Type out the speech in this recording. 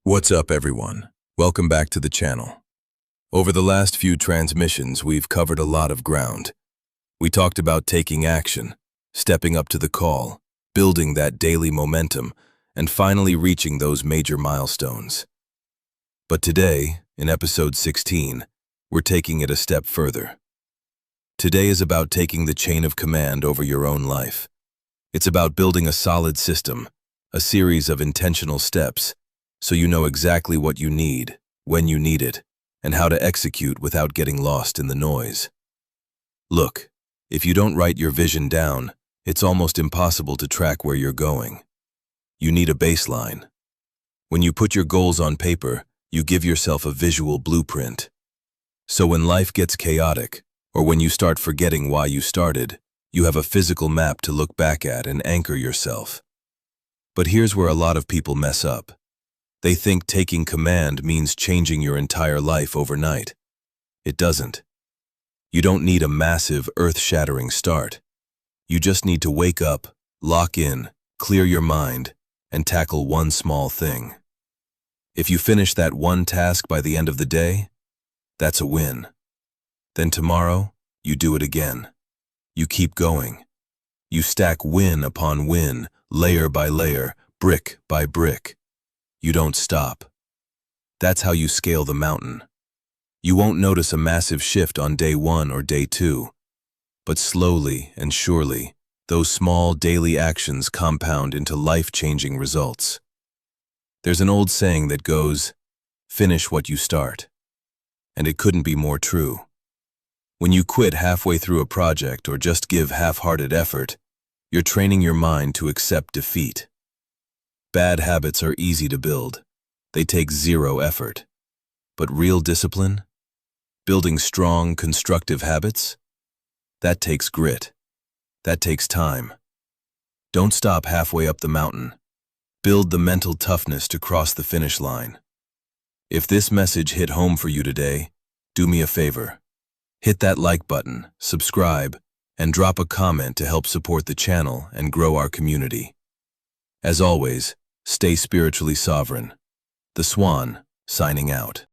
What's up, everyone? Welcome back to the channel. Over the last few transmissions, we've covered a lot of ground. We talked about taking action, stepping up to the call, building that daily momentum, and finally reaching those major milestones. But today, in episode 16, we're taking it a step further. Today is about taking the chain of command over your own life. It's about building a solid system, a series of intentional steps, so you know exactly what you need, when you need it, and how to execute without getting lost in the noise. Look, if you don't write your vision down, it's almost impossible to track where you're going. You need a baseline. When you put your goals on paper, you give yourself a visual blueprint. So when life gets chaotic, or when you start forgetting why you started, you have a physical map to look back at and anchor yourself. But here's where a lot of people mess up. They think taking command means changing your entire life overnight. It doesn't. You don't need a massive, earth-shattering start. You just need to wake up, lock in, clear your mind, and tackle one small thing. If you finish that one task by the end of the day, that's a win. Then tomorrow, you do it again. You keep going. You stack win upon win, layer by layer, brick by brick. You don't stop. That's how you scale the mountain. You won't notice a massive shift on day 1 or day 2, but slowly and surely, those small daily actions compound into life-changing results. There's an old saying that goes, "Finish what you start." And it couldn't be more true. When you quit halfway through a project or just give half-hearted effort, you're training your mind to accept defeat. Bad habits are easy to build. They take zero effort. But real discipline? Building strong, constructive habits? That takes grit. That takes time. Don't stop halfway up the mountain. Build the mental toughness to cross the finish line. If this message hit home for you today, do me a favor. Hit that like button, subscribe, and drop a comment to help support the channel and grow our community. As always, stay spiritually sovereign. The Swan, signing out.